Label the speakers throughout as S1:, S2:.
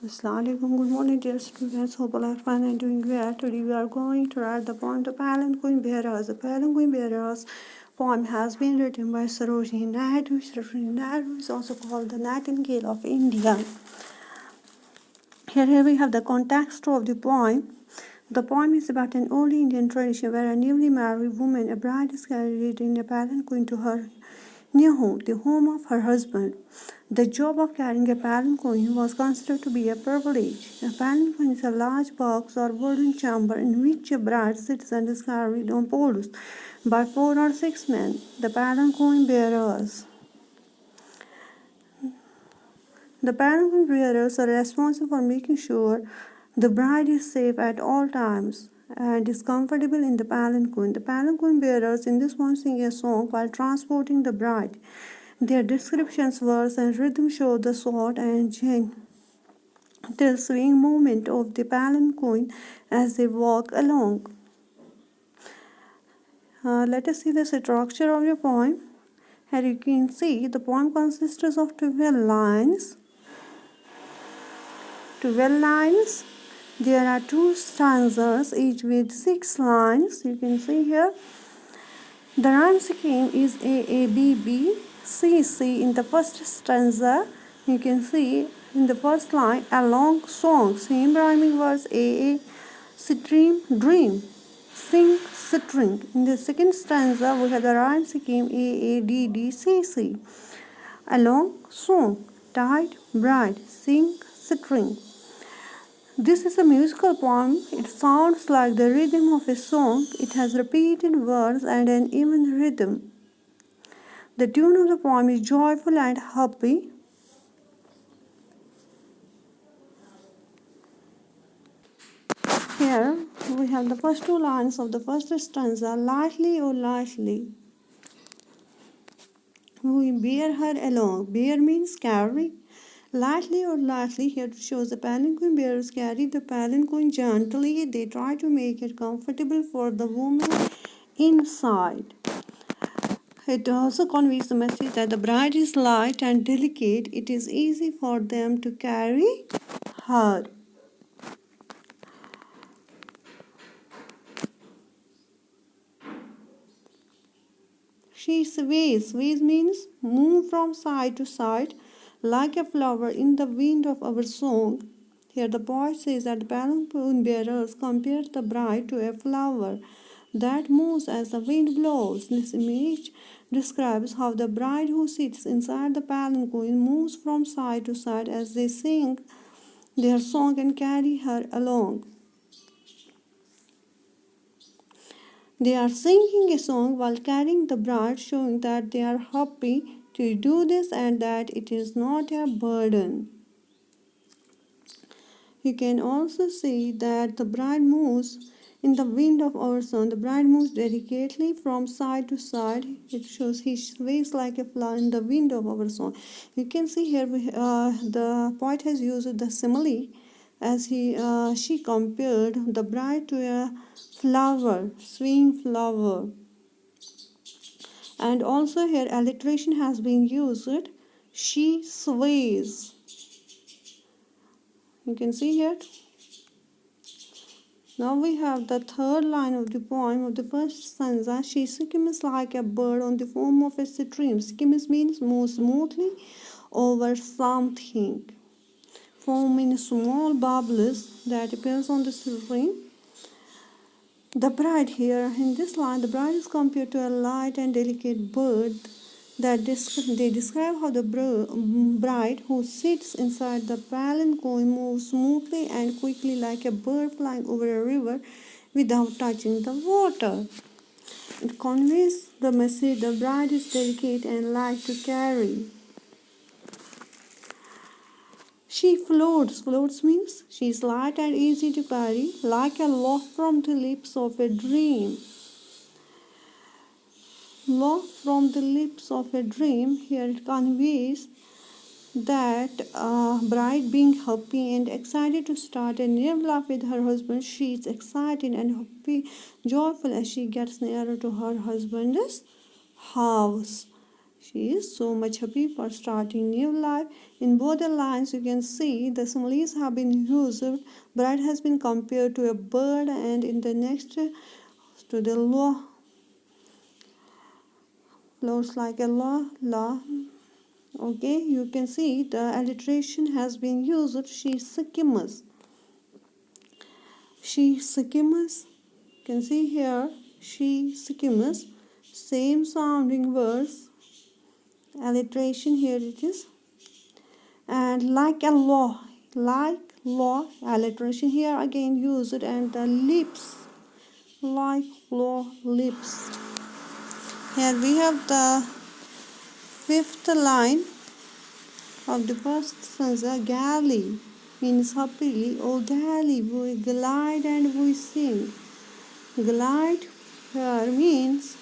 S1: Assalamualaikum. Good morning, dear students. Hope all are fine and doing well. Today we are going to write the poem to Palanquin Bearers. The Palanquin Bearers poem has been written by Sarojini Naidu. Sarojini Naidu is also called the Nightingale of India. Here we have the context of the poem. The poem is about an old Indian tradition where a newly married woman, a bride, is carried in a palanquin to her new home, the home of her husband. The job of carrying a palanquin was considered to be a privilege. A palanquin is a large box or wooden chamber in which a bride sits and is carried on poles by 4 or 6 men, the palanquin bearers. The palanquin bearers are responsible for making sure the bride is safe at all times and is comfortable in the palanquin. The palanquin bearers in this one sing a song while transporting the bride. Their descriptions, verse, and rhythm show the sort and gentle swing movement of the palanquin as they walk along. Let us see the structure of the poem. Here you can see the poem consists of 12 lines. 12 lines. There are 2 stanzas, each with 6 lines. You can see here. The rhyme scheme is A, B, B, C, C. In the first stanza, you can see in the first line, a long song. Same rhyming words, A, stream, dream, sing, string. In the second stanza, we have the rhyme scheme A, D, D, C, C. A long song, tide, bride, sing, string. This is a musical poem. It sounds like the rhythm of a song. It has repeated words and an even rhythm. The tune of the poem is joyful and happy. Here we have the first 2 lines of the first stanza. Lightly, oh lightly, we bear her along. Bear means carry. Lightly or lightly, here shows the palanquin bearers carry the palanquin gently. They try to make it comfortable for the woman inside. It also conveys the message that the bride is light and delicate. It is easy for them to carry her. She sways. Sways means move from side to side like a flower in the wind of our song. Here the poet says that the palanquin bearers compare the bride to a flower that moves as the wind blows. This image describes how the bride who sits inside the palanquin moves from side to side as they sing their song and carry her along. They are singing a song while carrying the bride, showing that they are happy to do this and that it is not a burden. You can also see that the bride moves in the wind of our song. The bride moves delicately from side to side. It shows he sways like a flower in the wind of our song. You can see here the poet has used the simile as she compared the bride to a flower, swaying flower. And also here alliteration has been used. She sways. You can see here. Now we have the third line of the poem of the first stanza. She skims like a bird on the foam of a stream. Skims means move smoothly over something. Foam means small bubbles that appears on the stream. The bride here, in this line, the bride is compared to a light and delicate bird. They describe how the bride who sits inside the palanquin moves smoothly and quickly like a bird flying over a river without touching the water. It conveys the message the bride is delicate and light to carry. She floats. Floats means she is light and easy to carry, like a loaf from the lips of a dream. Loaf from the lips of a dream. Here it conveys that bride being happy and excited to start a new life with her husband. She is excited and happy, joyful as she gets nearer to her husband's house. She is so much happy for starting new life. In both the lines, you can see the similes have been used. Bride has been compared to a bird, and in the next to the law, flows like a law. Okay, you can see the alliteration has been used. She skims. She skims. You can see here. She skims. Same sounding words. Alliteration here it is. And like law, alliteration here again used, and the lips, like law, lips. Here we have the fifth line of the first stanza. Galley means happily. Oh galley, we glide and we sing. Glide here means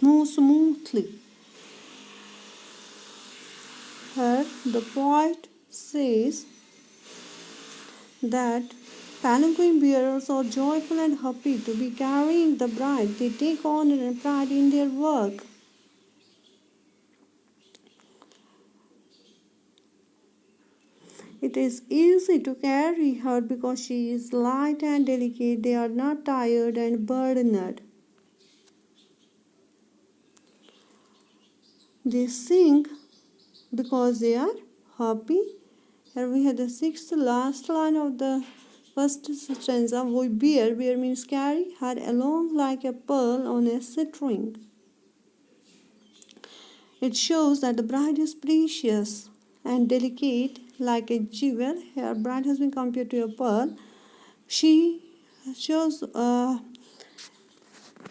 S1: move smoothly. Here the poet says that Palanquin bearers are joyful and happy to be carrying the bride. They take honor and pride in their work. It is easy to carry her because she is light and delicate. They are not tired and burdened. They sing because they are happy. Here we have the sixth last line of the first stanza. We bear. Bear means carry her along like a pearl on a string. It shows that the bride is precious and delicate like a jewel. Her bride has been compared to a pearl. She shows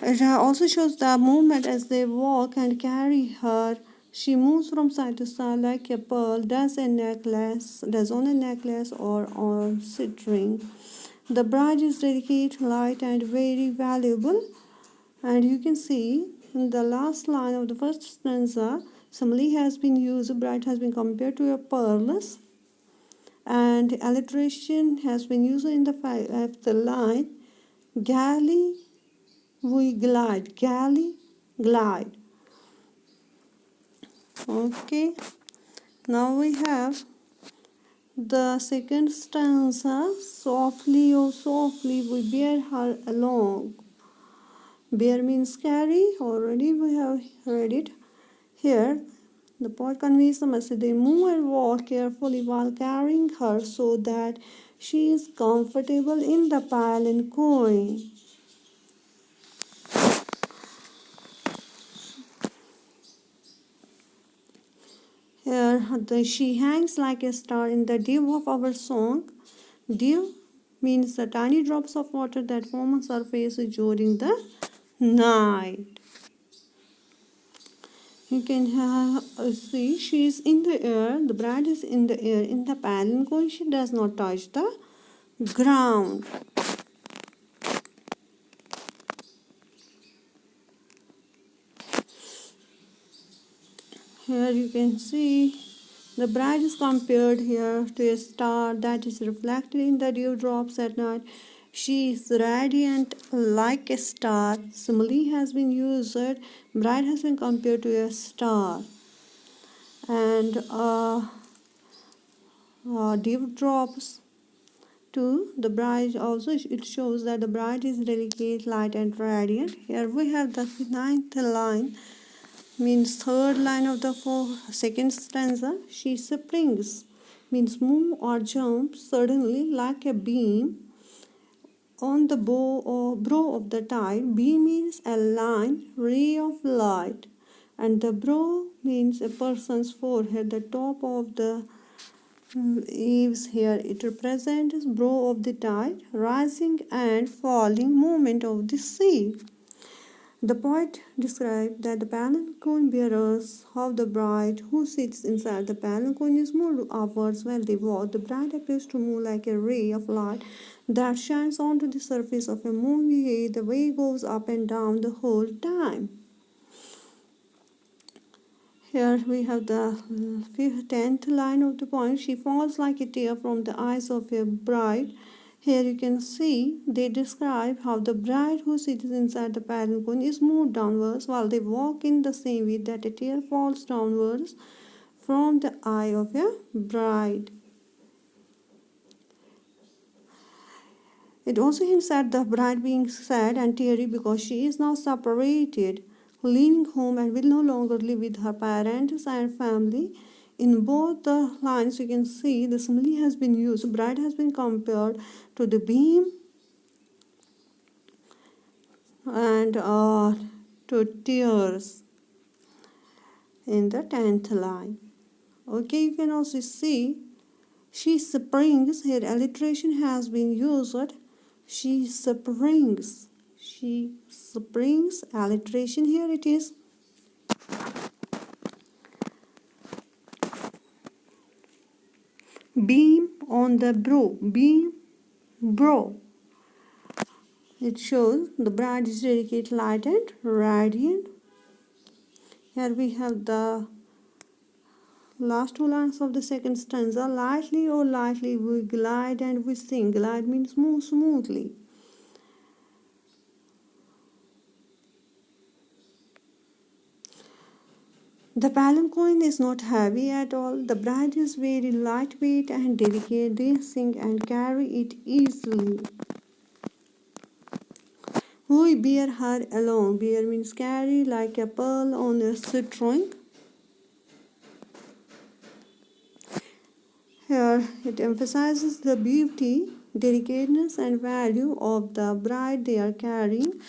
S1: it also shows the movement as they walk and carry her. She moves from side to side like a pearl does on a necklace or on string. The bride is delicate, light, and very valuable. And you can see in the last line of the first stanza, simile has been used. Bride has been compared to a pearls, and alliteration has been used in the fifth line. Galley, we glide. Galley, glide. Okay. Now we have the second stanza. Softly, oh softly, we bear her along. Bear means carry. Already we have read it. Here, the poet conveys the message. They move and walk carefully while carrying her so that she is comfortable in the palanquin. Here, she hangs like a star in the dew of our song. Dew means the tiny drops of water that form on surface during the night. You can see she is in the air. The bride is in the air. In the palanquin, she does not touch the ground. Here you can see the bride is compared here to a star that is reflected in the dewdrops at night. She is radiant like a star. Simile has been used. Bride has been compared to a star. And dewdrops to the bride also, it shows that the bride is delicate, light, and radiant. Here we have the ninth line, means third line of the second stanza. She springs, means move or jump suddenly like a beam on the bow or brow of the tide. Beam means a line, ray of light, and the brow means a person's forehead, the top of the eaves. Here it represents brow of the tide, rising and falling movement of the sea. The poet described that the palanquin bearers of the bride who sits inside the palanquin is moved upwards while they walk. The bride appears to move like a ray of light that shines onto the surface of a moving. The way goes up and down the whole time. Here we have the 10th line of the poem. She falls like a tear from the eyes of a bride. Here you can see they describe how the bride who sits inside the palanquin is moved downwards while they walk in the same way that a tear falls downwards from the eye of a bride. It also hints at the bride being sad and teary because she is now separated, leaving home and will no longer live with her parents and family. In both the lines, you can see the simile has been used. Bride has been compared to the beam and to tears in the 10th line. Okay, you can also see she springs. Here alliteration has been used. She springs. She springs. Alliteration here it is. Beam on the brow. Beam, brow. It shows the bride is delicate, light and radiant. Here we have the last two lines of the second stanza. Lightly, oh lightly, we glide and we sing. Glide means move smoothly. The palanquin is not heavy at all. The bride is very lightweight and delicate. They sing and carry it easily. We bear her along. Bear means carry like a pearl on a string. Here it emphasizes the beauty, delicateness and value of the bride they are carrying.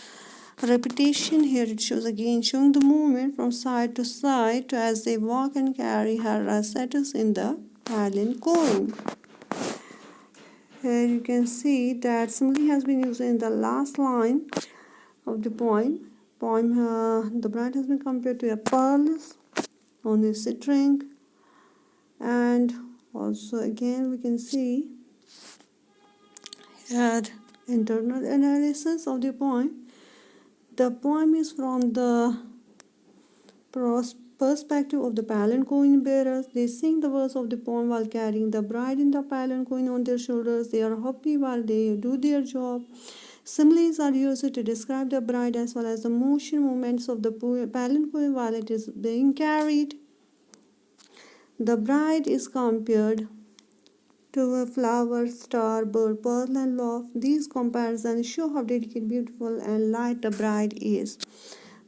S1: Repetition here it shows again showing the movement from side to side as they walk and carry her status in the palanquin. Here you can see that simile has been used in the last line of the poem. The bride has been compared to a pearl on a string, and also again we can see here internal analysis of the poem. The poem is from the perspective of the palanquin bearers. They sing the verse of the poem while carrying the bride in the palanquin on their shoulders. They are happy while they do their job. Similes are used to describe the bride as well as the movements of the palanquin while it is being carried. The bride is compared to a flower, star, bird, pearl, and love. These comparisons show how delicate, beautiful, and light the bride is.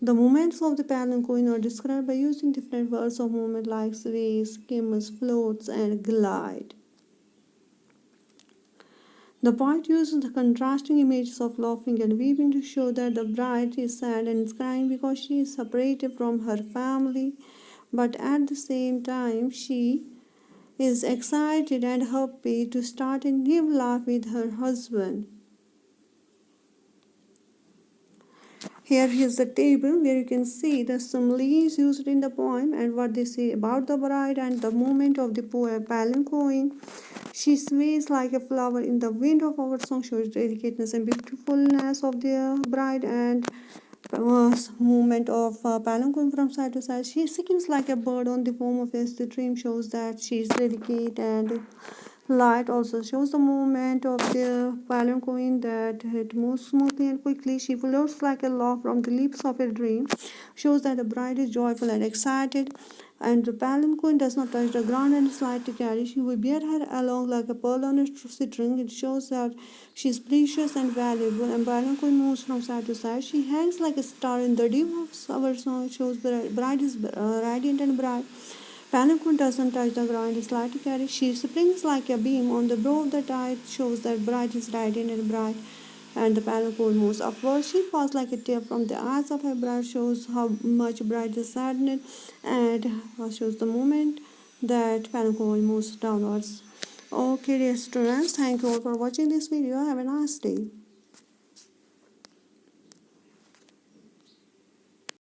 S1: The movements of the palanquin are described by using different words of movement like sways, skims, floats, and glide. The poet uses the contrasting images of laughing and weeping to show that the bride is sad and is crying because she is separated from her family, but at the same time she is excited and happy to start a new life with her husband. Here is the table where you can see the similes used in the poem and what they say about the bride and the movement of the palanquin. She sways like a flower in the wind of our song, shows delicateness and beautifulness of the bride and movement of palanquin from side to side. She skims like a bird on the foam of a stream, shows that she is delicate and light. Also shows the movement of the palanquin that it moves smoothly and quickly. She floats like a laugh from the lips of a dream, shows that the bride is joyful and excited. And the palanquin does not touch the ground and is light to carry. She will bear her along like a pearl on a string. It shows that she is precious and valuable. And palanquin moves from side to side. She hangs like a star in the dim of our song. It shows the bride is radiant and bright. Palanquin doesn't touch the ground, it's light to carry. She springs like a beam on the brow of the tide, shows that bride is radiant and bright. And the palanquin moves upward. She falls like a tear from the eyes of her bride, shows how much bride is saddened, and shows the moment that palanquin moves downwards. Okay, dear students, thank you all for watching this video. Have a nice day.